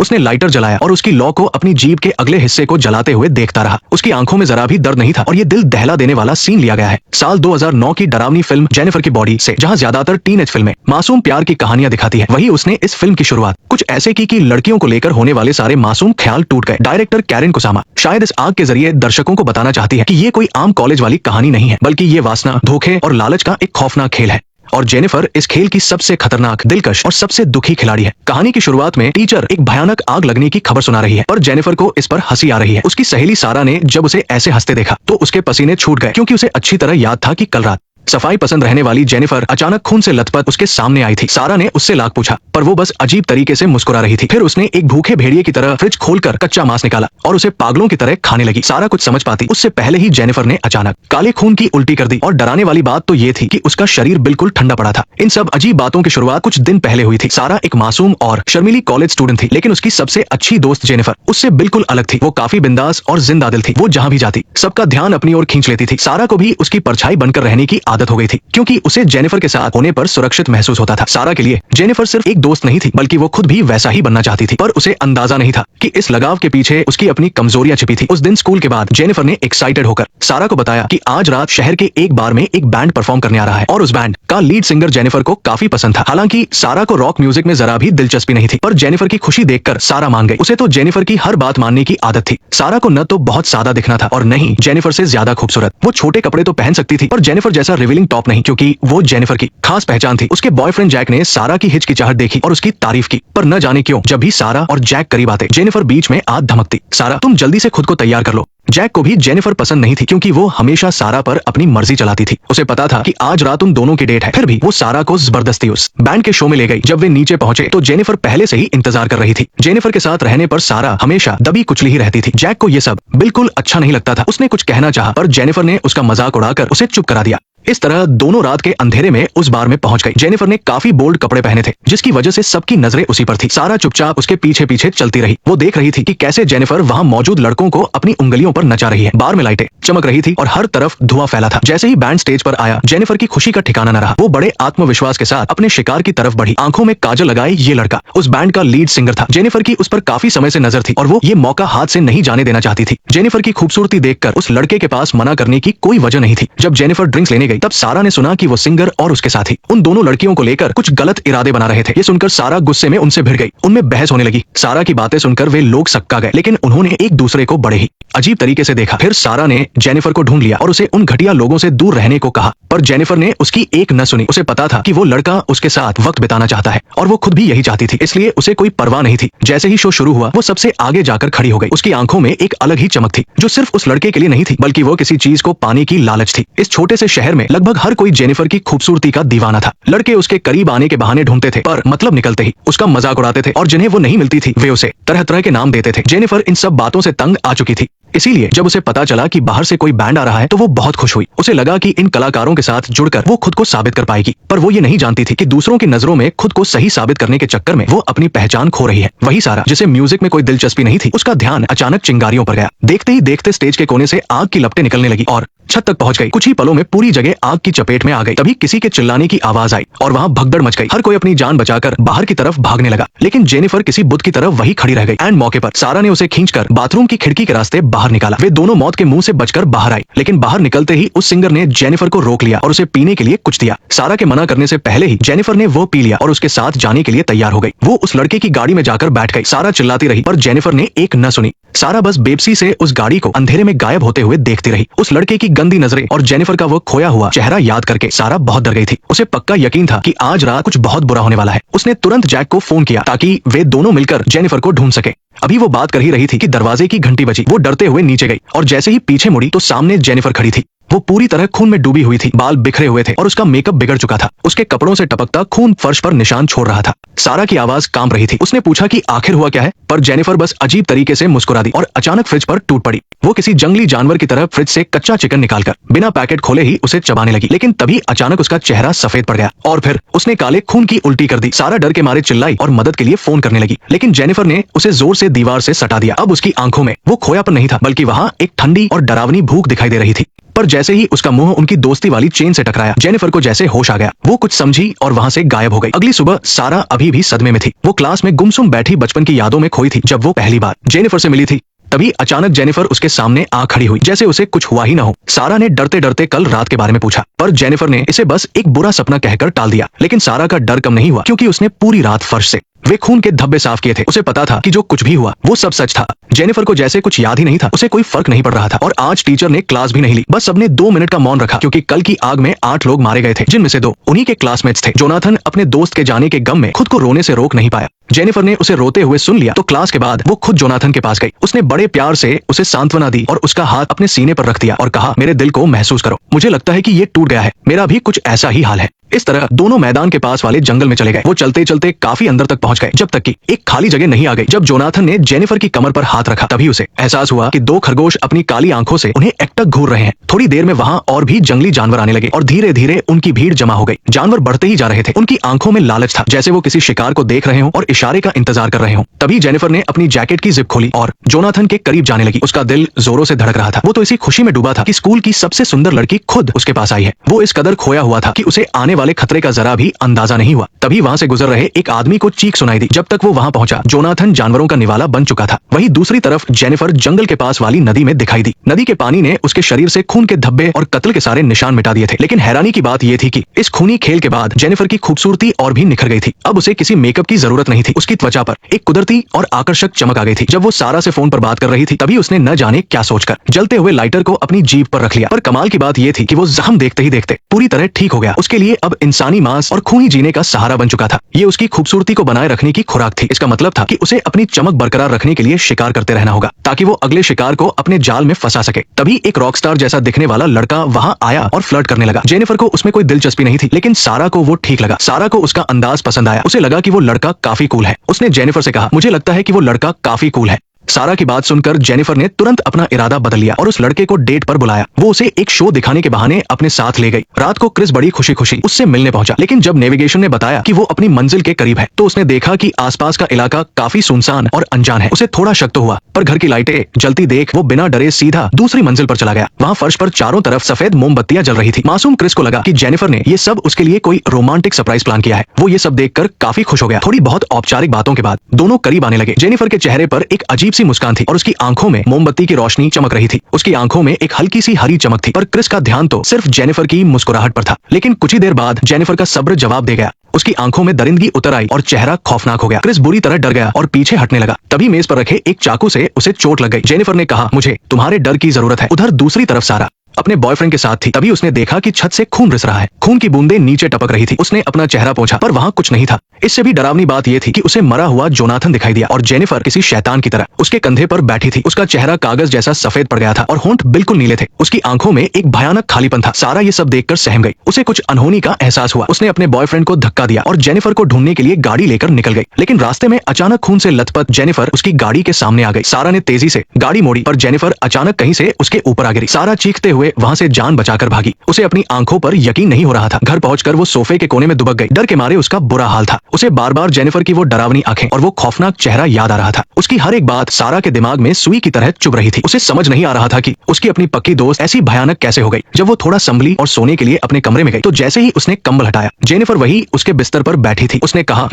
उसने लाइटर जलाया और उसकी लॉ को अपनी जीभ के अगले हिस्से को जलाते हुए देखता रहा। उसकी आंखों में जरा भी दर्द नहीं था और ये दिल दहला देने वाला सीन लिया गया है साल 2009 की डरावनी फिल्म जेनिफर की बॉडी से, जहां ज्यादातर टीनेज फिल्में मासूम प्यार की कहानियां दिखाती है, वही उसने इस फिल्म की शुरुआत कुछ ऐसे की कि लड़कियों को लेकर होने वाले सारे मासूम ख्याल टूट गए। डायरेक्टर कैरेन कुसामा शायद इस आग के जरिए दर्शकों को बताना चाहती है कि ये कोई आम कॉलेज वाली कहानी नहीं है, बल्कि ये वासना, धोखे और लालच का एक खौफनाक खेल है। और जेनिफर इस खेल की सबसे खतरनाक, दिलकश और सबसे दुखी खिलाड़ी है। कहानी की शुरुआत में टीचर एक भयानक आग लगने की खबर सुना रही है और जेनिफर को इस पर हंसी आ रही है। उसकी सहेली सारा ने जब उसे ऐसे हंसते देखा तो उसके पसीने छूट गए, क्योंकि उसे अच्छी तरह याद था कि कल रात सफाई पसंद रहने वाली जेनिफर अचानक खून से लथपथ उसके सामने आई थी। सारा ने उससे लाख पूछा, पर वो बस अजीब तरीके से मुस्कुरा रही थी। फिर उसने एक भूखे भेड़िए की तरह फ्रिज खोलकर कच्चा मांस निकाला और उसे पागलों की तरह खाने लगी। सारा कुछ समझ पाती उससे पहले ही जेनिफर ने अचानक काले खून की उल्टी कर दी। और डराने वाली बात तो ये थी कि उसका शरीर बिल्कुल ठंडा पड़ा था। इन सब अजीब बातों की शुरुआत कुछ दिन पहले हुई थी। सारा एक मासूम और शर्मीली कॉलेज स्टूडेंट थी, लेकिन उसकी सबसे अच्छी दोस्त जेनिफर उससे बिल्कुल अलग थी। वो काफी बिंदास और जिंदा दिल थी। वो जहाँ भी जाती सबका ध्यान अपनी ओर खींच लेती थी। सारा को भी उसकी परछाई बनकर रहने की आदत हो गई थी, क्योंकि उसे जेनिफर के साथ होने पर सुरक्षित महसूस होता था। सारा के लिए जेनिफर सिर्फ एक दोस्त नहीं थी, बल्कि वो खुद भी वैसा ही बनना चाहती थी। पर उसे अंदाजा नहीं था कि इस लगाव के पीछे उसकी अपनी कमजोरियां छिपी थी। उस दिन स्कूल के बाद जेनिफर ने एक्साइटेड होकर सारा को बताया कि आज रात शहर के एक बार में एक बैंड परफॉर्म करने आ रहा है और उस बैंड का लीड सिंगर जेनिफर को काफी पसंद था। हालांकि सारा को रॉक म्यूजिक में जरा भी दिलचस्पी नहीं थी, पर जेनिफर की खुशी देखकर सारा मान गई। उसे तो जेनिफर की हर बात मानने की आदत थी। सारा को न तो बहुत सादा दिखना था और न ही जेनिफर से ज्यादा खूबसूरत। वो छोटे कपड़े तो पहन सकती थी, पर जेनिफर जैसा रिवीलिंग टॉप नहीं, क्योंकि वो जेनिफर की खास पहचान थी। उसके बॉयफ्रेंड जैक ने सारा की हिचकिचाहट देखी और उसकी तारीफ की, पर न जाने क्यों जब भी सारा और जैक करीब आते जेनिफर बीच में आ धमकती, सारा तुम जल्दी से खुद को तैयार कर लो। जैक को भी जेनिफर पसंद नहीं थी, क्योंकि वो हमेशा सारा पर अपनी मर्जी चलाती थी। उसे पता था कि आज रात उन दोनों की डेट है, फिर भी वो सारा को जबरदस्ती उस बैंड के शो में ले गई। जब वे नीचे पहुंचे तो जेनिफर पहले से ही इंतजार कर रही थी। जेनिफर के साथ रहने पर सारा हमेशा दबी कुचली ही रहती थी। जैक को ये सब बिल्कुल अच्छा नहीं लगता था। उसने कुछ कहना चाहा, पर जेनिफर ने उसका मजाक उड़ाकर उसे चुप करा दिया। इस तरह दोनों रात के अंधेरे में उस बार में पहुंच गई। जेनिफर ने काफी बोल्ड कपड़े पहने थे, जिसकी वजह से सबकी नजरें उसी पर थी। सारा चुपचाप उसके पीछे पीछे चलती रही। वो देख रही थी कि कैसे जेनिफर वहां मौजूद लड़कों को अपनी उंगलियों पर नचा रही है। बार में लाइटें चमक रही थी और हर तरफ धुआं फैला था। जैसे ही बैंड स्टेज पर आया, जेनिफर की खुशी का ठिकाना न रहा। वो बड़े आत्मविश्वास के साथ अपने शिकार की तरफ बढ़ी। आंखों में काजल लगाए ये लड़का उस बैंड का लीड सिंगर था। जेनिफर की उस पर काफी समय से नजर थी और वो ये मौका हाथ से नहीं जाने देना चाहती थी। जेनिफर की खूबसूरती देखकर उस लड़के के पास मना करने की कोई वजह नहीं थी। जब जेनिफर ड्रिंक्स लेने गई, तब सारा ने सुना कि वो सिंगर और उसके साथी उन दोनों लड़कियों को लेकर कुछ गलत इरादे बना रहे थे। ये सुनकर सारा गुस्से में उनसे भिड़ गई। उनमें बहस होने लगी। सारा की बातें सुनकर वे लोग सक्का गए, लेकिन उन्होंने एक दूसरे को बड़े ही अजीब तरीके से देखा। फिर सारा ने जेनिफर को ढूंढ लिया और उसे उन घटिया लोगों से दूर रहने को कहा, पर जेनिफर ने उसकी एक न सुनी। उसे पता था कि वो लड़का उसके साथ वक्त बिताना चाहता है और वो खुद भी यही चाहती थी, इसलिए उसे कोई परवाह नहीं थी। जैसे ही शो शुरू हुआ, वो सबसे आगे जाकर खड़ी हो गई। उसकी आंखों में एक अलग ही चमक थी, जो सिर्फ उस लड़के के लिए नहीं थी, बल्कि वो किसी चीज को पाने की लालच थी। इस छोटे से शहर में लगभग हर कोई जेनिफर की खूबसूरती का दीवाना था। लड़के उसके करीब आने के बहाने ढूंढते थे, पर मतलब निकलते ही उसका मजाक उड़ाते थे और जिन्हें वो नहीं मिलती थी वे उसे तरह तरह के नाम देते थे। जेनिफर इन सब बातों से तंग आ चुकी थी, इसीलिए जब उसे पता चला कि बाहर से कोई बैंड आ रहा है तो वो बहुत खुश हुई। उसे लगा कि इन कलाकारों के साथ जुड़कर वो खुद को साबित कर पाएगी, पर वो ये नहीं जानती थी कि दूसरों की नजरों में खुद को सही साबित करने के चक्कर में वो अपनी पहचान खो रही है। वही सारा, जिसे म्यूजिक में कोई दिलचस्पी नहीं थी, उसका ध्यान अचानक चिंगारियों पर गया। देखते ही देखते स्टेज के कोने से आग की लपटें निकलने लगी और छत तक पहुंच गई। कुछ ही पलों में पूरी जगह आग की चपेट में आ गई। तभी किसी के चिल्लाने की आवाज आई और वहां भगदड़ मच गई। हर कोई अपनी जान बचाकर बाहर की तरफ भागने लगा, लेकिन जेनिफर किसी बुत की तरफ वही खड़ी रह गई। एंड मौके पर सारा ने उसे खींचकर बाथरूम की खिड़की के रास्ते बाहर निकाला। वे दोनों मौत के मुंह से बचकर बाहर आई, लेकिन बाहर निकलते ही उस सिंगर ने जेनिफर को रोक लिया और उसे पीने के लिए कुछ दिया। सारा के मना करने से पहले ही जेनिफर ने वो पी लिया और उसके साथ जाने के लिए तैयार हो गई। वो उस लड़के की गाड़ी में जाकर बैठ गई। सारा चिल्लाती रही, पर जेनिफर ने एक न सुनी। सारा बस बेबसी से उस गाड़ी को अंधेरे में गायब होते हुए देखती रही। उस लड़के की गंदी नजरें और जेनिफर का वो खोया हुआ चेहरा याद करके सारा बहुत डर गई थी। उसे पक्का यकीन था कि आज रात कुछ बहुत बुरा होने वाला है। उसने तुरंत जैक को फोन किया ताकि वे दोनों मिलकर जेनिफर को ढूंढ सके। अभी वो बात कर ही रही थी कि दरवाजे की घंटी बजी। वो डरते हुए नीचे गई और जैसे ही पीछे मुड़ी तो सामने जेनिफर खड़ी थी। वो पूरी तरह खून में डूबी हुई थी, बाल बिखरे हुए थे और उसका मेकअप बिगड़ चुका था। उसके कपड़ों से टपकता खून फर्श पर निशान छोड़ रहा था। सारा की आवाज कांप रही थी। उसने पूछा कि आखिर हुआ क्या है, पर जेनिफर बस अजीब तरीके से मुस्कुरा दी और अचानक फ्रिज पर टूट पड़ी। वो किसी जंगली जानवर की तरह फ्रिज से कच्चा चिकन निकालकर बिना पैकेट खोले ही उसे चबाने लगी, लेकिन तभी अचानक उसका चेहरा सफेद पड़ गया और फिर उसने काले खून की उल्टी कर दी। सारा डर के मारे चिल्लाई और मदद के लिए फोन करने लगी, लेकिन जेनिफर ने उसे जोर से दीवार से सटा दिया। अब उसकी आंखों में वो खोयापन नहीं था, बल्कि वहां एक ठंडी और डरावनी भूख दिखाई दे रही थी। पर जैसे ही उसका मुंह उनकी दोस्ती वाली चेन से टकराया, जेनिफर को जैसे होश आ गया। वो कुछ समझी और वहां से गायब हो गई। अगली सुबह सारा अभी अभी भी सदमे में थी। वो क्लास में गुमसुम बैठी बचपन की यादों में खोई थी। जब वो पहली बार जेनिफर से मिली थी तभी अचानक जेनिफर उसके सामने आ खड़ी हुई, जैसे उसे कुछ हुआ ही ना हो। सारा ने डरते डरते कल रात के बारे में पूछा, पर जेनिफर ने इसे बस एक बुरा सपना कहकर टाल दिया। लेकिन सारा का डर कम नहीं हुआ, क्योंकि उसने पूरी रात फर्श से वे खून के धब्बे साफ किए थे। उसे पता था कि जो कुछ भी हुआ वो सब सच था। जेनिफर को जैसे कुछ याद ही नहीं था, उसे कोई फर्क नहीं पड़ रहा था। और आज टीचर ने क्लास भी नहीं ली, बस सबने 2 मिनट का मौन रखा, क्योंकि कल की आग में 8 लोग मारे गए थे, जिनमें से 2 उन्हीं के क्लासमेट्स थे। जोनाथन अपने दोस्त के जाने के गम में खुद को रोने से रोक नहीं पाया। जेनिफर ने उसे रोते हुए सुन लिया तो क्लास के बाद वो खुद जोनाथन के पास गई। उसने बड़े प्यार से उसे सांत्वना दी और उसका हाथ अपने सीने पर रख दिया और कहा, मेरे दिल को महसूस करो, मुझे लगता है कि ये टूट गया है, मेरा भी कुछ ऐसा ही हाल है। इस तरह दोनों मैदान के पास वाले जंगल में चले गए। वो चलते चलते काफी अंदर तक पहुंच गए, जब तक कि एक खाली जगह नहीं आ गई। जब जोनाथन ने जेनिफर की कमर पर हाथ रखा तभी उसे एहसास हुआ कि 2 खरगोश अपनी काली आंखों से उन्हें एकटक घूर रहे हैं। थोड़ी देर में वहां और भी जंगली जानवर आने लगे और धीरे धीरे उनकी भीड़ जमा हो गई। जानवर बढ़ते ही जा रहे थे। उनकी आंखों में लालच था, जैसे वो किसी शिकार को देख रहे हों और इशारे का इंतजार कर रहे हों। तभी जेनिफर ने अपनी जैकेट की जिप खोली और जोनाथन के करीब जाने लगी। उसका दिल जोरों से धड़क रहा था। वो तो इसी खुशी में डूबा था कि स्कूल की सबसे सुंदर लड़की खुद उसके पास आई है। वो इस कदर खोया हुआ था कि उसे आने वाले खतरे का जरा भी अंदाजा नहीं हुआ। तभी वहां से गुजर रहे एक आदमी को चीख सुनाई दी। जब तक वो वहां पहुंचा, जोनाथन जानवरों का निवाला बन चुका था। वहीं दूसरी तरफ जेनिफर जंगल के पास वाली नदी में दिखाई दी। नदी के पानी ने उसके शरीर से खून के धब्बे और कत्ल के सारे निशान मिटा दिए थे। लेकिन हैरानी की बात यह थी कि इस खूनी खेल के बाद जेनिफर की खूबसूरती और भी निखर गई थी। अब उसे किसी मेकअप की जरूरत नहीं थी। उसकी त्वचा पर एक कुदरती और आकर्षक चमक आ गई थी। जब वो सारा से फोन पर बात कर रही थी तभी उसने न जाने क्या सोचकर जलते हुए लाइटर को अपनी जीभ पर रख लिया। पर कमाल की बात यह थी कि वो जख्म देखते ही देखते पूरी तरह ठीक हो गया। उसके लिए अब इंसानी मांस और खूनी जीने का सहारा बन चुका था। ये उसकी खूबसूरती को बनाए रखने की खुराक थी। इसका मतलब था कि उसे अपनी चमक बरकरार रखने के लिए शिकार करते रहना होगा, ताकि वो अगले शिकार को अपने जाल में फंसा सके। तभी एक रॉकस्टार जैसा दिखने वाला लड़का वहां आया और फ्लर्ट करने लगा। जेनिफर को उसमें कोई दिलचस्पी नहीं थी, लेकिन सारा को वो ठीक लगा। सारा को उसका अंदाज पसंद आया। उसे लगा कि वो लड़का काफी कूल है। उसने जेनिफर से कहा, मुझे लगता है कि वो लड़का काफी कूल है। सारा की बात सुनकर जेनिफर ने तुरंत अपना इरादा बदल लिया और उस लड़के को डेट पर बुलाया। वो उसे एक शो दिखाने के बहाने अपने साथ ले गई। रात को क्रिस बड़ी खुशी खुशी उससे मिलने पहुंचा, लेकिन जब नेविगेशन ने बताया कि वो अपनी मंजिल के करीब है तो उसने देखा कि आसपास का इलाका काफी सुनसान और अनजान है। उसे थोड़ा शक तो हुआ, पर घर की लाइटें जलती देख वो बिना डरे सीधा दूसरी मंजिल पर चला गया। वहाँ फर्श पर चारों तरफ सफेद मोमबत्तियां जल रही थी। मासूम क्रिस को लगा कि जेनिफर ने ये सब उसके लिए कोई रोमांटिक सरप्राइज प्लान किया है। वो ये सब देखकर काफी खुश हो गया। थोड़ी बहुत औपचारिक बातों के बाद दोनों करीब आने लगे। जेनिफर के चेहरे पर एक अजीब सी मुस्कान थी और उसकी आंखों में मोमबत्ती की रोशनी चमक रही थी। उसकी आंखों में एक हल्की सी हरी चमक थी, पर क्रिस का ध्यान तो सिर्फ जेनिफर की मुस्कुराहट पर था। लेकिन कुछ ही देर बाद जेनिफर का सब्र जवाब दे गया। उसकी आंखों में दरिंदगी उतर आई और चेहरा खौफनाक हो गया। क्रिस बुरी तरह डर गया और पीछे हटने लगा। तभी मेज पर रखे एक चाकू से उसे चोट लग गई। जेनिफर ने कहा, मुझे तुम्हारे डर की जरूरत है। उधर दूसरी तरफ सारा अपने बॉयफ्रेंड के साथ थी। तभी उसने देखा कि छत से खून रिस रहा है। खून की बूंदें नीचे टपक रही थी। उसने अपना चेहरा पोंछा, पर वहां कुछ नहीं था। इससे भी डरावनी बात यह थी कि उसे मरा हुआ जोनाथन दिखाई दिया और जेनिफर किसी शैतान की तरह उसके कंधे पर बैठी थी। उसका चेहरा कागज जैसा सफेद पड़ गया था और होंठ बिल्कुल नीले थे। उसकी आंखों में एक भयानक खालीपन था। सारा ये सब देखकर सहम गई। उसे कुछ अनहोनी का एहसास हुआ। उसने अपने बॉयफ्रेंड को धक्का दिया और जेनिफर को ढूंढने के लिए गाड़ी लेकर निकल गई। लेकिन रास्ते में अचानक खून से लथपथ जेनिफर उसकी गाड़ी के सामने आ गई। सारा ने तेजी से गाड़ी मोड़ी, पर जेनिफर अचानक कहीं से उसके ऊपर आ गिरी। सारा चीखते हुए वहां से जान बचाकर भागी। उसे अपनी आंखों पर यकीन नहीं हो रहा था। घर पहुंचकर वो सोफे के कोने में दुबक गई। डर के मारे उसका बुरा हाल था। उसे बार बार जेनिफर की वो डरावनी आंखें और वो खौफनाक चेहरा याद आ रहा था। उसकी हर एक बात सारा के दिमाग में सुई की तरह चुभ रही थी। उसे समझ नहीं आ रहा था कि उसकी अपनी पक्की दोस्त ऐसी भयानक कैसे हो गई। जब वो थोड़ा संभली और सोने के लिए अपने कमरे में गई तो जैसे ही उसने कंबल हटाया, जेनिफर वही उसके बिस्तर पर बैठी थी। उसने कहा,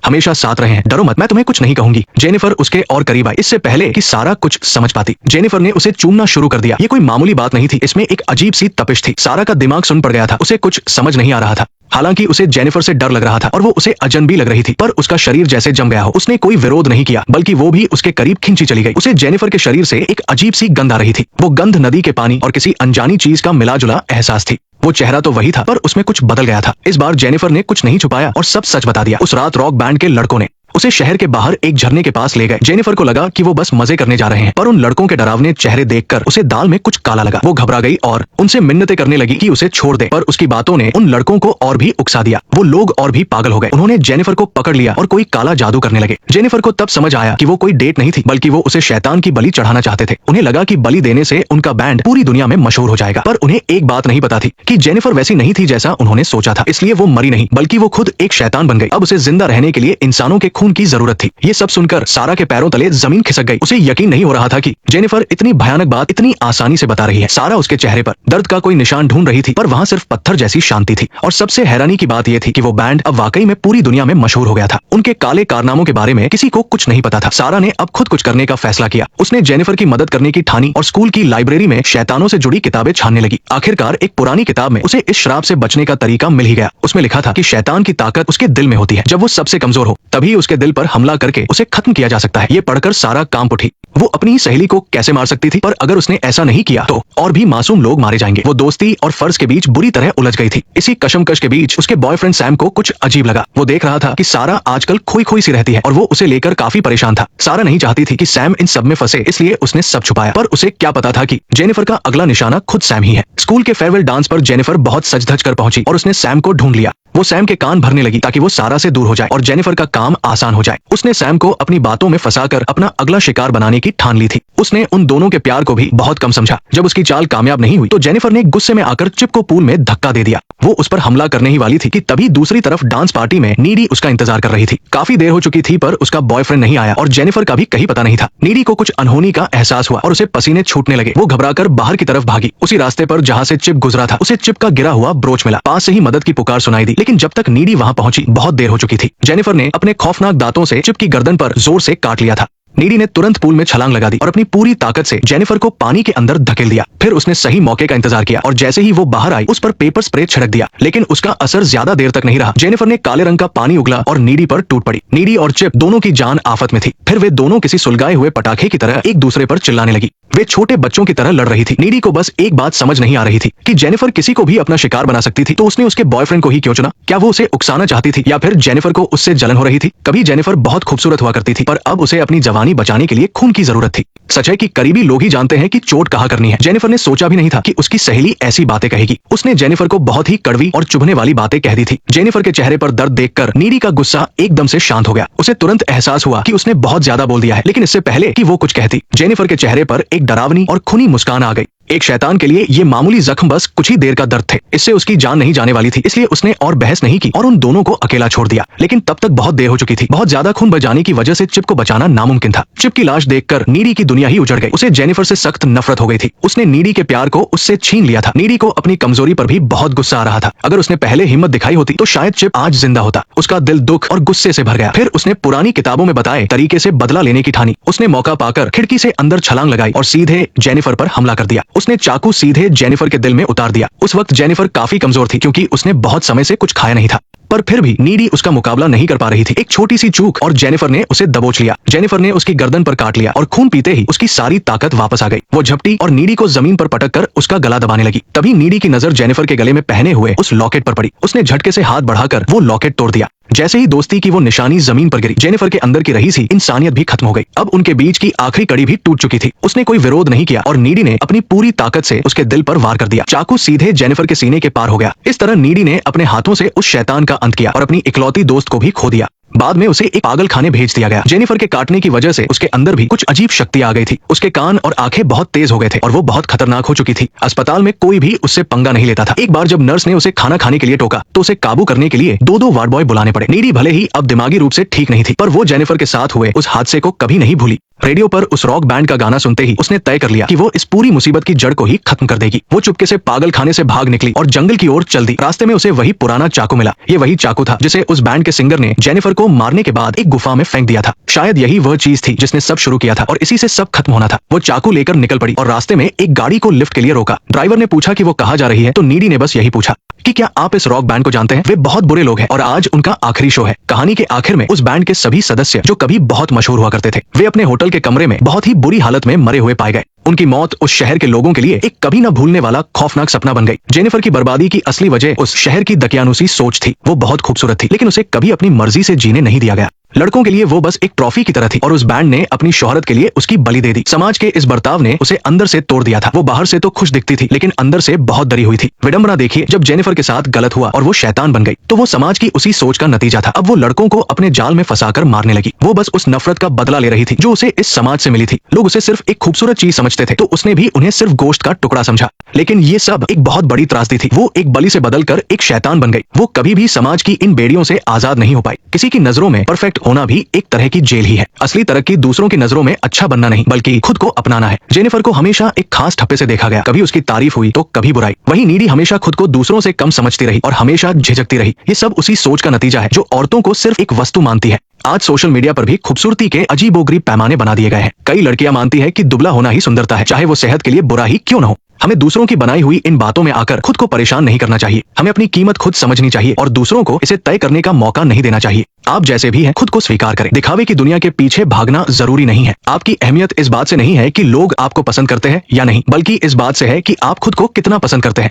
हमेशा साथ रहे हैं, डरो मत, मैं तुम्हें कुछ नहीं कहूंगी। जेनिफर उसके और करीब आई, इससे पहले कि सारा कुछ समझ पाती। जेनिफर ने उसे चूमना शुरू कर दिया। ये कोई मामूली बात नहीं थी, इसमें एक अजीब सी तपिश थी। सारा का दिमाग सुन पड़ गया था। उसे कुछ समझ नहीं आ रहा था। हालांकि उसे जेनिफर से डर लग रहा था और वो उसे अजनबी लग रही थी, पर उसका शरीर जैसे जम गया हो। उसने कोई विरोध नहीं किया, बल्कि वो भी उसके करीब खिंची चली गई। उसे जेनिफर के शरीर से एक अजीब सी गंध आ रही थी। वो गंध नदी के पानी और किसी अनजानी चीज का मिला-जुला एहसास थी। वो चेहरा तो वही था, पर उसमें कुछ बदल गया था। इस बार जेनिफर ने कुछ नहीं छुपाया और सब सच बता दिया। उस रात रॉक बैंड के लड़कों ने उसे शहर के बाहर एक झरने के पास ले गए। जेनिफर को लगा कि वो बस मजे करने जा रहे हैं, पर उन लड़कों के डरावने चेहरे देखकर उसे दाल में कुछ काला लगा। वो घबरा गई और उनसे मिन्नतें करने लगी कि उसे छोड़ दे, पर उसकी बातों ने उन लड़कों को और भी उकसा दिया। वो लोग और भी पागल हो गए। उन्होंने जेनिफर को पकड़ लिया और कोई काला जादू करने लगे। जेनिफर को तब समझ आया कि वो कोई डेट नहीं थी, बल्कि वो उसे शैतान की बलि चढ़ाना चाहते थे। उन्हें लगा कि बलि देने से उनका बैंड पूरी दुनिया में मशहूर हो जाएगा, पर उन्हें एक बात नहीं पता थी कि जेनिफर वैसी नहीं थी जैसा उन्होंने सोचा था। इसलिए वो मरी नहीं, बल्कि वो खुद एक शैतान बन गई। अब उसे जिंदा रहने के लिए इंसानों के खून की जरूरत थी। ये सब सुनकर सारा के पैरों तले जमीन खिसक गई। उसे यकीन नहीं हो रहा था कि जेनिफर इतनी भयानक बात इतनी आसानी से बता रही है। सारा उसके चेहरे पर दर्द का कोई निशान ढूंढ रही थी, पर वहाँ सिर्फ पत्थर जैसी शांति थी। और सबसे हैरानी की बात यह थी कि वो बैंड अब वाकई में पूरी दुनिया में मशहूर हो गया था। उनके काले कारनामों के बारे में किसी को कुछ नहीं पता था। सारा ने अब खुद कुछ करने का फैसला किया। उसने जेनिफर की मदद करने की ठानी और स्कूल की लाइब्रेरी में शैतानों से जुड़ी किताबें छानने लगी। आखिरकार एक पुरानी किताब में उसे इस श्राप से बचने का तरीका मिल ही गया। उसमें लिखा था कि शैतान की ताकत उसके दिल में होती है। जब वो सबसे कमजोर हो तभी उसके दिल पर हमला करके उसे खत्म किया जा सकता है। ये पढ़कर सारा कांप उठी। वो अपनी सहेली को कैसे मार सकती थी, पर अगर उसने ऐसा नहीं किया तो और भी मासूम लोग मारे जाएंगे। वो दोस्ती और फर्ज के बीच बुरी तरह उलझ गई थी। इसी कशमकश के बीच उसके बॉयफ्रेंड सैम को कुछ अजीब लगा। वो देख रहा था कि सारा आजकल खोई खोई सी रहती है और वो उसे लेकर काफी परेशान था। सारा नहीं चाहती थी कि सैम इन सब में फंसे, इसलिए उसने सब छुपाया। पर उसे क्या पता था कि जेनिफर का अगला निशाना खुद सैम ही है। स्कूल के फेयरवेल डांस पर जेनिफर बहुत सज धज कर पहुंची और उसने सैम को ढूंढ लिया। वो सैम के कान भरने लगी ताकि वो सारा से दूर हो जाए और जेनिफर का काम आसान हो जाए। उसने सैम को अपनी बातों में फंसाकर अपना अगला शिकार बनाने की ठान ली थी। उसने उन दोनों के प्यार को भी बहुत कम समझा। जब उसकी चाल कामयाब नहीं हुई तो जेनिफर ने गुस्से में आकर चिप को पूल में धक्का दे दिया। वो उस पर हमला करने ही वाली थी कि तभी दूसरी तरफ डांस पार्टी में नीडी उसका इंतजार कर रही थी। काफी देर हो चुकी थी पर उसका बॉयफ्रेंड नहीं आया और जेनिफर का भी कहीं पता नहीं था। नीडी को कुछ अनहोनी का एहसास हुआ और उसे पसीने छूटने लगे। वो घबराकर बाहर की तरफ भागी। उसी रास्ते पर जहाँ से चिप गुजरा था उसे चिप का गिरा हुआ ब्रोच मिला। पास से ही मदद की पुकार सुनाई दी, लेकिन जब तक नीडी वहां पहुंची बहुत देर हो चुकी थी। जेनिफर ने अपने खौफनाक दांतों से चिप की गर्दन पर जोर से काट लिया था। नीडी ने तुरंत पूल में छलांग लगा दी और अपनी पूरी ताकत से जेनिफर को पानी के अंदर धकेल दिया। फिर उसने सही मौके का इंतजार किया और जैसे ही वो बाहर आई उस पर पेपर स्प्रे छिड़क दिया, लेकिन उसका असर ज्यादा देर तक नहीं रहा। जेनिफर ने काले रंग का पानी उगला और नीडी पर टूट पड़ी। नीडी और चिप दोनों की जान आफत में थी। फिर वे दोनों किसी सुलगाए हुए पटाखे की तरह एक दूसरे पर चिल्लाने लगी। वे छोटे बच्चों की तरह लड़ रही थी। नीडी को बस एक बात समझ नहीं आ रही थी कि जेनिफर किसी को भी अपना शिकार बना सकती थी, तो उसने उसके बॉयफ्रेंड को ही क्यों चुना? क्या वो उसे उकसाना चाहती थी या फिर जेनिफर को उससे जलन हो रही थी? कभी जेनिफर बहुत खूबसूरत हुआ करती थी, पर अब उसे अपनी जवानी बचाने के लिए खून की जरूरत थी। सच है कि करीबी लोग ही जानते हैं कि चोट कहाँ करनी है। जेनिफर ने सोचा भी नहीं था कि उसकी सहेली ऐसी बातें कहेगी। उसने जेनिफर को बहुत ही कड़वी और चुभने वाली बातें कह दी थी। जेनिफर के चेहरे पर दर्द देखकर नीडी का गुस्सा एकदम से शांत हो गया। उसे तुरंत एहसास हुआ कि उसने बहुत ज्यादा बोल दिया है, लेकिन इससे पहले कि वो कुछ कहती, जेनिफर के चेहरे पर एक डरावनी और खूनी मुस्कान आ गई। एक शैतान के लिए ये मामूली जख्म बस कुछ ही देर का दर्द थे। इससे उसकी जान नहीं जाने वाली थी, इसलिए उसने और बहस नहीं की और उन दोनों को अकेला छोड़ दिया। लेकिन तब तक बहुत देर हो चुकी थी। बहुत ज्यादा खून बह जाने की वजह से चिप को बचाना नामुमकिन था। चिप की लाश देखकर नीडी की दुनिया ही उजड़ गई। उसे जेनिफर से सख्त नफरत हो गई थी। उसने नीडी के प्यार को उससे छीन लिया था। नीडी को अपनी कमजोरी पर भी बहुत गुस्सा आ रहा था। अगर उसने पहले हिम्मत दिखाई होती तो शायद चिप आज जिंदा होता। उसका दिल दुख और गुस्से से भर गया। फिर उसने पुरानी किताबों में बताए तरीके से बदला लेने की ठानी। उसने मौका पाकर खिड़की से अंदर छलांग लगाई और सीधे जेनिफर पर हमला कर दिया। उसने चाकू सीधे जेनिफर के दिल में उतार दिया। उस वक्त जेनिफर काफी कमजोर थी क्योंकि उसने बहुत समय से कुछ खाया नहीं था, पर फिर भी नीडी उसका मुकाबला नहीं कर पा रही थी। एक छोटी सी चूक और जेनिफर ने उसे दबोच लिया। जेनिफर ने उसकी गर्दन पर काट लिया और खून पीते ही उसकी सारी ताकत वापस आ गई। वो झपटी और नीडी को जमीन पर पटक कर उसका गला दबाने लगी। तभी नीडी की नजर जेनिफर के गले में पहने हुए उस लॉकेट पर पड़ी। उसने झटके से हाथ बढ़ाकर वो लॉकेट तोड़ दिया। जैसे ही दोस्ती की वो निशानी जमीन पर गिरी, जेनिफर के अंदर की रही सी इंसानियत भी खत्म हो गई। अब उनके बीच की आखिरी कड़ी भी टूट चुकी थी। उसने कोई विरोध नहीं किया और नीडी ने अपनी पूरी ताकत से उसके दिल पर वार कर दिया। चाकू सीधे जेनिफर के सीने के पार हो गया। इस तरह नीडी ने अपने हाथों से उस शैतान का अंत किया और अपनी इकलौती दोस्त को भी खो दिया। बाद में उसे एक पागल खाने भेज दिया गया। जेनिफर के काटने की वजह से उसके अंदर भी कुछ अजीब शक्ति आ गई थी। उसके कान और आंखें बहुत तेज हो गए थे और वो बहुत खतरनाक हो चुकी थी। अस्पताल में कोई भी उससे पंगा नहीं लेता था। एक बार जब नर्स ने उसे खाना खाने के लिए टोका तो उसे काबू करने के लिए दो वार्ड बॉय बुलाने पड़े। नीडी भले ही अब दिमागी रूप से ठीक नहीं थी, पर वो जेनिफर के साथ हुए उस हादसे को कभी नहीं भूली। रेडियो पर उस रॉक बैंड का गाना सुनते ही उसने तय कर लिया कि वो इस पूरी मुसीबत की जड़ को ही खत्म कर देगी। वो चुपके से पागल खाने से भाग निकली और जंगल की ओर चल दी। रास्ते में उसे वही पुराना चाकू मिला। ये वही चाकू था जिसे उस बैंड के सिंगर ने जेनिफर को मारने के बाद एक गुफा में फेंक दिया था। शायद यही वह चीज थी जिसने सब शुरू किया था और इसी से सब खत्म होना था। वो चाकू लेकर निकल पड़ी और रास्ते में एक गाड़ी को लिफ्ट के लिए रोका। ड्राइवर ने पूछा कि वो कहाँ जा रही है, तो नीडी ने बस यही पूछा कि क्या आप इस रॉक बैंड को जानते हैं? वे बहुत बुरे लोग हैं और आज उनका आखिरी शो है। कहानी के आखिर में उस बैंड के सभी सदस्य जो कभी बहुत मशहूर हुआ करते थे, वे अपने होटल के कमरे में बहुत ही बुरी हालत में मरे हुए पाए गए। उनकी मौत उस शहर के लोगों के लिए एक कभी न भूलने वाला खौफनाक सपना बन गई। जेनिफर की बर्बादी की असली वजह उस शहर की दकियानुसी सोच थी। वो बहुत खूबसूरत थी, लेकिन उसे कभी अपनी मर्जी से जीने नहीं दिया गया। लड़कों के लिए वो बस एक ट्रॉफी की तरह थी और उस बैंड ने अपनी शोहरत के लिए उसकी बलि दे दी। समाज के इस बर्ताव ने उसे अंदर से तोड़ दिया था। वो बाहर से तो खुश दिखती थी, लेकिन अंदर से बहुत डरी हुई थी। विडंबना देखिए, जब जेनिफर के साथ गलत हुआ और वो शैतान बन गई तो वो समाज की उसी सोच का नतीजा था। अब वो लड़कों को अपने जाल में फंसाकर मारने लगी। वो बस उस नफरत का बदला ले रही थी जो उसे इस समाज से मिली थी। लोग उसे सिर्फ एक खूबसूरत चीज समझते थे, तो उसने भी उन्हें सिर्फ गोश्त का टुकड़ा समझा। लेकिन ये सब एक बहुत बड़ी त्रासदी थी। वो एक बलि से बदलकर एक शैतान बन गई। वो कभी भी समाज की इन बेड़ियों से आजाद नहीं हो पाई। किसी की नजरों में परफेक्ट होना भी एक तरह की जेल ही है। असली तरक्की दूसरों की नजरों में अच्छा बनना नहीं, बल्कि खुद को अपनाना है। जेनिफर को हमेशा एक खास ठप्पे से देखा गया, कभी उसकी तारीफ हुई तो कभी बुराई। वहीं नीडी हमेशा खुद को दूसरों से कम समझती रही और हमेशा झिझकती रही। ये सब उसी सोच का नतीजा है जो औरतों को सिर्फ एक वस्तु मानती है। आज सोशल मीडिया पर भी खूबसूरती के अजीबोगरीब पैमाने बना दिए गए हैं। कई लड़कियां मानती है कि दुबला होना ही सुंदरता है, चाहे वो सेहत के लिए बुरा ही क्यों न हो। हमें दूसरों की बनाई हुई इन बातों में आकर खुद को परेशान नहीं करना चाहिए। हमें अपनी कीमत खुद समझनी चाहिए और दूसरों को इसे तय करने का मौका नहीं देना चाहिए। आप जैसे भी हैं खुद को स्वीकार करें। दिखावे की दुनिया के पीछे भागना जरूरी नहीं है। आपकी अहमियत इस बात से नहीं है कि लोग आपको पसंद करते हैं या नहीं, बल्कि इस बात से है कि आप खुद को कितना पसंद करते हैं।